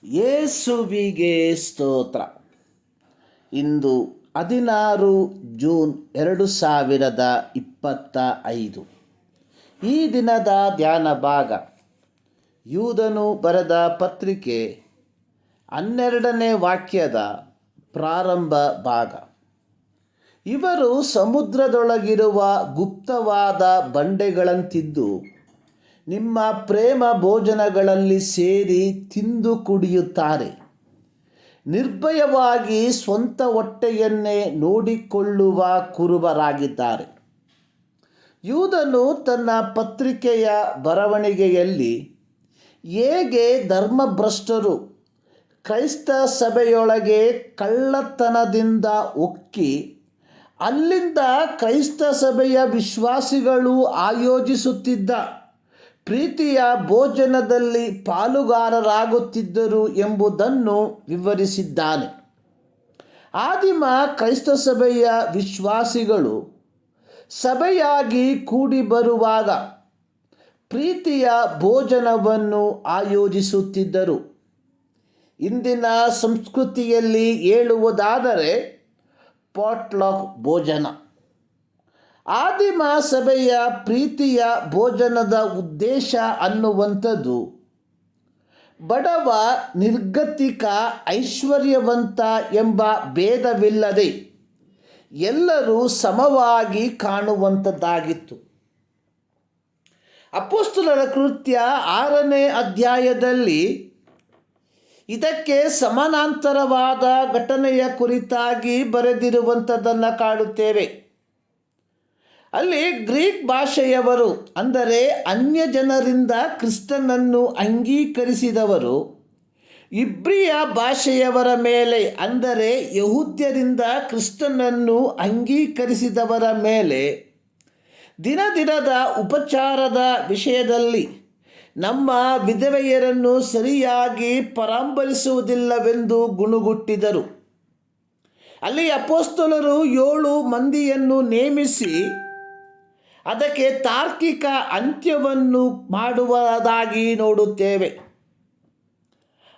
ಯೇಸುವಿಗೆ ಸ್ತೋತ್ರ. ಇಂದು 16 ಜೂನ್ 2025. ಈ ದಿನದ ಧ್ಯಾನ ಭಾಗ ಯೂದನು ಬರೆದ ಪತ್ರಿಕೆ 12ನೇ ವಾಕ್ಯದ ಪ್ರಾರಂಭ ಭಾಗ. ಇವರು ಸಮುದ್ರದೊಳಗಿರುವ ಗುಪ್ತವಾದ ಬಂಡೆಗಳಂತಿದ್ದು ನಿಮ್ಮ ಪ್ರೇಮ ಭೋಜನಗಳಲ್ಲಿ ಸೇರಿ ತಿಂದು ಕುಡಿಯುತ್ತಾರೆ. ನಿರ್ಭಯವಾಗಿ ಸ್ವಂತ ಹೊಟ್ಟೆಯನ್ನೇ ನೋಡಿಕೊಳ್ಳುವ ಕುರುಬರಾಗಿದ್ದಾರೆ. ಯೂದನು ತನ್ನ ಪತ್ರಿಕೆಯ ಬರವಣಿಗೆಯಲ್ಲಿ ಹೇಗೆ ಧರ್ಮಭ್ರಷ್ಟರು ಕ್ರೈಸ್ತ ಸಭೆಯೊಳಗೆ ಕಳ್ಳತನದಿಂದ ಒಕ್ಕಿ ಅಲ್ಲಿಂದ ಕ್ರೈಸ್ತ ಸಭೆಯ ವಿಶ್ವಾಸಿಗಳು ಆಯೋಜಿಸುತ್ತಿದ್ದ ಪ್ರೀತಿಯ ಭೋಜನದಲ್ಲಿ ಪಾಲುಗಾರರಾಗುತ್ತಿದ್ದರು ಎಂಬುದನ್ನು ವಿವರಿಸಿದ್ದಾನೆ. ಆದಿಮ ಕ್ರೈಸ್ತ ಸಭೆಯ ವಿಶ್ವಾಸಿಗಳು ಸಭೆಯಾಗಿ ಕೂಡಿ ಬರುವಾಗ ಪ್ರೀತಿಯ ಭೋಜನವನ್ನು ಆಯೋಜಿಸುತ್ತಿದ್ದರು. ಇಂದಿನ ಸಂಸ್ಕೃತಿಯಲ್ಲಿ ಹೇಳುವುದಾದರೆ ಪಾಟ್ಲಾಕ್ ಭೋಜನ. ಆದಿಮ ಸಭೆಯ ಪ್ರೀತಿಯ ಭೋಜನದ ಉದ್ದೇಶ ಅನ್ನುವಂಥದ್ದು ಬಡವ, ನಿರ್ಗತಿಕ, ಐಶ್ವರ್ಯವಂತ ಎಂಬ ಭೇದವಿಲ್ಲದೆ ಎಲ್ಲರೂ ಸಮವಾಗಿ ಕಾಣುವಂಥದ್ದಾಗಿತ್ತು. ಅಪೊಸ್ತಲರ ಕೃತ್ಯ 6ನೇ ಅಧ್ಯಾಯದಲ್ಲಿ ಇದಕ್ಕೆ ಸಮಾನಾಂತರವಾದ ಘಟನೆಯ ಕುರಿತಾಗಿ ಬರೆದಿರುವಂಥದ್ದನ್ನು ಕಾಣುತ್ತೇವೆ. ಅಲ್ಲಿ ಗ್ರೀಕ್ ಭಾಷೆಯವರು, ಅಂದರೆ ಅನ್ಯ ಜನರಿಂದ ಕ್ರಿಸ್ತನನ್ನು ಅಂಗೀಕರಿಸಿದವರು, ಇಬ್ರಿಯ ಭಾಷೆಯವರ ಮೇಲೆ, ಅಂದರೆ ಯಹೂದ್ಯರಿಂದ ಕ್ರಿಸ್ತನನ್ನು ಅಂಗೀಕರಿಸಿದವರ ಮೇಲೆ ದಿನದ ಉಪಚಾರದ ವಿಷಯದಲ್ಲಿ ನಮ್ಮ ವಿಧವೆಯರನ್ನು ಸರಿಯಾಗಿ ಪರಾಂಬರಿಸುವುದಿಲ್ಲವೆಂದು ಗುಣುಗುಟ್ಟಿದರು. ಅಲ್ಲಿ ಅಪೊಸ್ತಲರು 7 ಮಂದಿಯನ್ನು ನೇಮಿಸಿ ಅದಕ್ಕೆ ತಾರ್ಕಿಕ ಅಂತ್ಯವನ್ನು ಮಾಡುವುದಾಗಿ ನೋಡುತ್ತೇವೆ.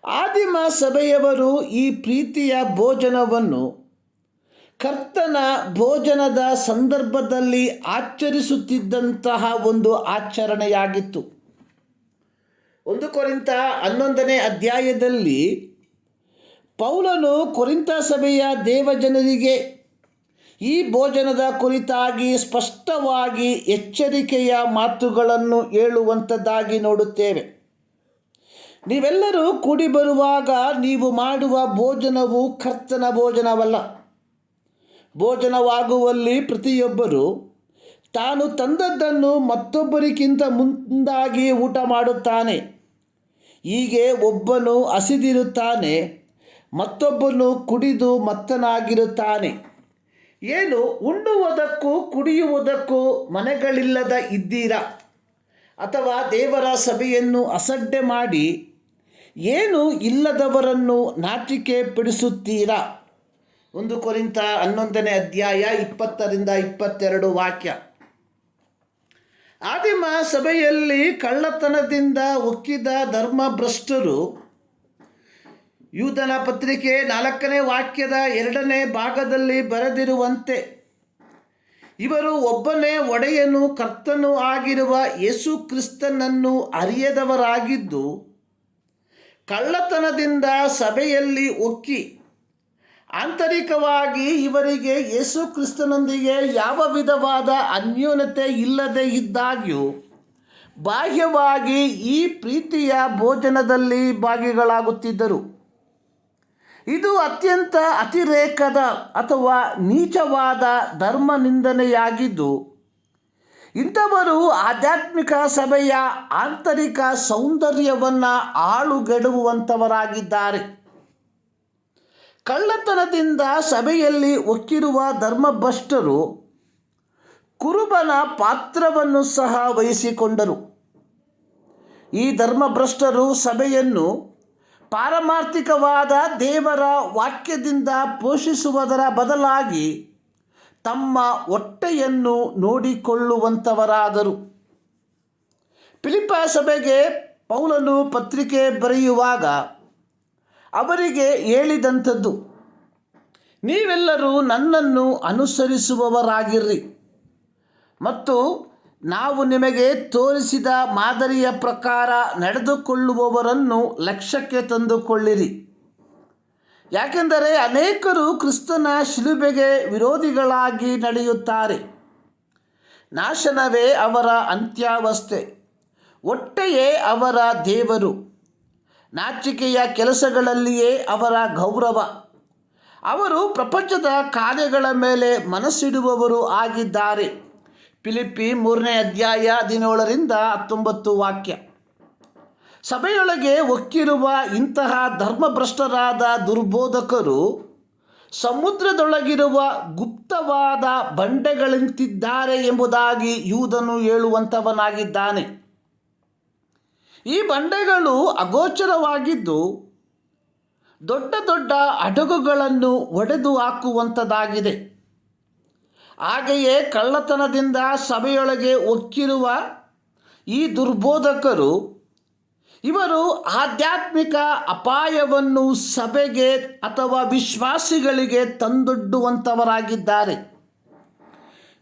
ಆದಿಮ ಸಭೆಯವರು ಈ ಪ್ರೀತಿಯ ಭೋಜನವನ್ನು ಕರ್ತನ ಭೋಜನದ ಸಂದರ್ಭದಲ್ಲಿ ಆಚರಿಸುತ್ತಿದ್ದಂತಹ ಒಂದು ಆಚರಣೆಯಾಗಿತ್ತು. 1 ಕೊರಿಂಥ 11ನೇ ಅಧ್ಯಾಯದಲ್ಲಿ ಪೌಲನು ಕೊರಿಂಥ ಸಭೆಯ ದೇವಜನರಿಗೆ ಈ ಭೋಜನದ ಕುರಿತಾಗಿ ಸ್ಪಷ್ಟವಾಗಿ ಎಚ್ಚರಿಕೆಯ ಮಾತುಗಳನ್ನು ಹೇಳುವಂಥದ್ದಾಗಿ ನೋಡುತ್ತೇವೆ. ನೀವೆಲ್ಲರೂ ಕೂಡಿ ಬರುವಾಗ ನೀವು ಮಾಡುವ ಭೋಜನವು ಕರ್ತನ ಭೋಜನವಲ್ಲ. ಭೋಜನವಾಗುವಲ್ಲಿ ಪ್ರತಿಯೊಬ್ಬರು ತಾನು ತಂದದ್ದನ್ನು ಮತ್ತೊಬ್ಬರಿಗಿಂತ ಮುಂದಾಗಿ ಊಟ ಮಾಡುತ್ತಾನೆ. ಹೀಗೆ ಒಬ್ಬನು ಹಸಿದಿರುತ್ತಾನೆ, ಮತ್ತೊಬ್ಬನು ಕುಡಿದು ಮತ್ತನಾಗಿರುತ್ತಾನೆ. ಏನು, ಉಣ್ಣುವುದಕ್ಕೂ ಕುಡಿಯುವುದಕ್ಕೂ ಮನೆಗಳಿಲ್ಲದ ಇದ್ದೀರಾ? ಅಥವಾ ದೇವರ ಸಭೆಯನ್ನು ಅಸಡ್ಡೆ ಮಾಡಿ ಏನು ಇಲ್ಲದವರನ್ನು ನಾಚಿಕೆ ಪಡಿಸುತ್ತೀರಾ? 1 ಕೊರಿಂಥ 11ನೇ ಅಧ್ಯಾಯ 20ರಿಂದ 22 ವಾಕ್ಯ. ಆದಿಮ ಸಭೆಯಲ್ಲಿ ಕಳ್ಳತನದಿಂದ ಒಕ್ಕಿದ ಧರ್ಮಭ್ರಷ್ಟರು ಯೂದನ ಪತ್ರಿಕೆ 4ನೇ ವಾಕ್ಯದ 2ನೇ ಭಾಗದಲ್ಲಿ ಬರೆದಿರುವಂತೆ ಇವರು ಒಬ್ಬನೇ ಒಡೆಯನು ಕರ್ತನೂ ಆಗಿರುವ ಯೇಸು ಕ್ರಿಸ್ತನನ್ನು ಅರಿಯದವರಾಗಿದ್ದು ಕಳ್ಳತನದಿಂದ ಸಭೆಯಲ್ಲಿ ಒಕ್ಕಿ ಆಂತರಿಕವಾಗಿ ಇವರಿಗೆ ಯೇಸು ಕ್ರಿಸ್ತನೊಂದಿಗೆ ಯಾವ ವಿಧವಾದ ಅನ್ಯೋನ್ಯತೆ ಇಲ್ಲದೆ ಇದ್ದಾಗ್ಯೂ ಬಾಹ್ಯವಾಗಿ ಈ ಪ್ರೀತಿಯ ಭೋಜನದಲ್ಲಿ ಭಾಗಿಗಳಾಗುತ್ತಿದ್ದರು. ಇದು ಅತ್ಯಂತ ಅತಿರೇಕದ ಅಥವಾ ನೀಚವಾದ ಧರ್ಮ ನಿಂದನೆಯಾಗಿದ್ದು ಇಂಥವರು ಆಧ್ಯಾತ್ಮಿಕ ಸಭೆಯ ಆಂತರಿಕ ಸೌಂದರ್ಯವನ್ನು ಹಾಳುಗೆಡುವಂಥವರಾಗಿದ್ದಾರೆ. ಕಳ್ಳತನದಿಂದ ಸಭೆಯಲ್ಲಿ ಒಕ್ಕಿರುವ ಧರ್ಮಭ್ರಷ್ಟರು ಕುರುಬನ ಪಾತ್ರವನ್ನು ಸಹ ವಹಿಸಿಕೊಂಡರು. ಈ ಧರ್ಮಭ್ರಷ್ಟರು ಸಭೆಯನ್ನು ಪಾರಮಾರ್ಥಿಕವಾದ ದೇವರ ವಾಕ್ಯದಿಂದ ಪೋಷಿಸುವುದರ ಬದಲಾಗಿ ತಮ್ಮ ಹೊಟ್ಟೆಯನ್ನು ನೋಡಿಕೊಳ್ಳುವಂಥವರಾದರು. ಫಿಲಿಪ್ಪ ಸಭೆಗೆ ಪೌಲನು ಪತ್ರಿಕೆ ಬರೆಯುವಾಗ ಅವರಿಗೆ ಹೇಳಿದಂಥದ್ದು, ನೀವೆಲ್ಲರೂ ನನ್ನನ್ನು ಅನುಸರಿಸುವವರಾಗಿರ್ರಿ ಮತ್ತು ನಾವು ನಿಮಗೆ ತೋರಿಸಿದ ಮಾದರಿಯ ಪ್ರಕಾರ ನಡೆದುಕೊಳ್ಳುವವರನ್ನು ಲಕ್ಷ್ಯಕ್ಕೆ ತಂದುಕೊಳ್ಳಿರಿ. ಯಾಕೆಂದರೆ ಅನೇಕರು ಕ್ರಿಸ್ತನ ಶಿಲುಬೆಗೆ ವಿರೋಧಿಗಳಾಗಿ ನಡೆಯುತ್ತಾರೆ. ನಾಶನವೇ ಅವರ ಅಂತ್ಯಾವಸ್ಥೆ, ಹೊಟ್ಟೆಯೇ ಅವರ ದೇವರು, ನಾಚಿಕೆಯ ಕೆಲಸಗಳಲ್ಲಿಯೇ ಅವರ ಗೌರವ. ಅವರು ಪ್ರಪಂಚದ ಕಾರ್ಯಗಳ ಮೇಲೆ ಮನಸ್ಸಿಡುವವರು ಆಗಿದ್ದಾರೆ. ಫಿಲಿಪ್ಪಿ 3ನೇ ಅಧ್ಯಾಯ 17-19 ವಾಕ್ಯ. ಸಭೆಯೊಳಗೆ ಒಕ್ಕಿರುವ ಇಂತಹ ಧರ್ಮಭ್ರಷ್ಟರಾದ ದುರ್ಬೋಧಕರು ಸಮುದ್ರದೊಳಗಿರುವ ಗುಪ್ತವಾದ ಬಂಡೆಗಳಂತಿದ್ದಾರೆ ಎಂಬುದಾಗಿ ಯೂದನು ಹೇಳುವಂಥವನಾಗಿದ್ದಾನೆ. ಈ ಬಂಡೆಗಳು ಅಗೋಚರವಾಗಿದ್ದು ದೊಡ್ಡ ದೊಡ್ಡ ಹಡಗುಗಳನ್ನು ಒಡೆದು ಹಾಕುವಂಥದ್ದಾಗಿದೆ. ಹಾಗೆಯೇ ಕಳ್ಳತನದಿಂದ ಸಭೆಯೊಳಗೆ ಒಕ್ಕಿರುವ ಈ ದುರ್ಬೋಧಕರು, ಇವರು ಆಧ್ಯಾತ್ಮಿಕ ಅಪಾಯವನ್ನು ಸಭೆಗೆ ಅಥವಾ ವಿಶ್ವಾಸಿಗಳಿಗೆ ತಂದೊಡ್ಡುವಂಥವರಾಗಿದ್ದಾರೆ.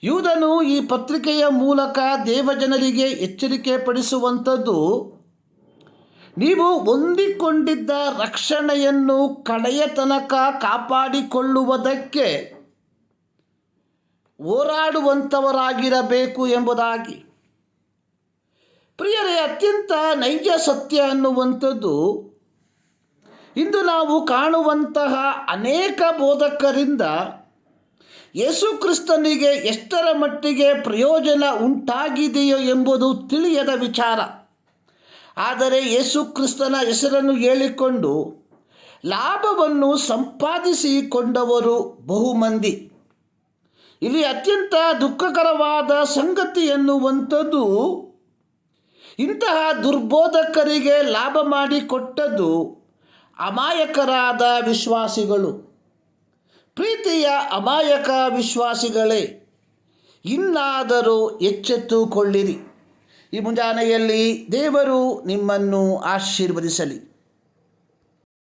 ಯೂದನು ಈ ಪತ್ರಿಕೆಯ ಮೂಲಕ ದೇವಜನರಿಗೆ ಎಚ್ಚರಿಕೆ ಪಡಿಸುವಂಥದ್ದು, ನೀವು ಹೊಂದಿಕೊಂಡಿದ್ದ ರಕ್ಷಣೆಯನ್ನು ಕಡೆಯ ತನಕ ಕಾಪಾಡಿಕೊಳ್ಳುವುದಕ್ಕೆ ಹೋರಾಡುವಂಥವರಾಗಿರಬೇಕು ಎಂಬುದಾಗಿ. ಪ್ರಿಯರೇ, ಅತ್ಯಂತ ನೈಜ ಸತ್ಯ ಅನ್ನುವಂಥದ್ದು ಇಂದು ನಾವು ಕಾಣುವಂತಹ ಅನೇಕ ಬೋಧಕರಿಂದ ಯೇಸು ಕ್ರಿಸ್ತನಿಗೆ ಎಷ್ಟರ ಮಟ್ಟಿಗೆ ಪ್ರಯೋಜನ ಉಂಟಾಗಿದೆಯೋ ಎಂಬುದು ತಿಳಿಯದ ವಿಚಾರ. ಆದರೆ ಯೇಸು ಕ್ರಿಸ್ತನ ಹೆಸರನ್ನು ಹೇಳಿಕೊಂಡು ಲಾಭವನ್ನು ಸಂಪಾದಿಸಿಕೊಂಡವರು ಬಹುಮಂದಿ. ಇಲ್ಲಿ ಅತ್ಯಂತ ದುಃಖಕರವಾದ ಸಂಗತಿ ಎನ್ನುವಂಥದ್ದು, ಇಂತಹ ದುರ್ಬೋಧಕರಿಗೆ ಲಾಭ ಮಾಡಿಕೊಟ್ಟದ್ದು ಅಮಾಯಕರಾದ ವಿಶ್ವಾಸಿಗಳು. ಪ್ರೀತಿಯ ಅಮಾಯಕ ವಿಶ್ವಾಸಿಗಳೇ, ಇನ್ನಾದರೂ ಎಚ್ಚೆತ್ತುಕೊಳ್ಳಿರಿ. ಈ ಮುಂಜಾನೆಯಲ್ಲಿ ದೇವರು ನಿಮ್ಮನ್ನು ಆಶೀರ್ವದಿಸಲಿ.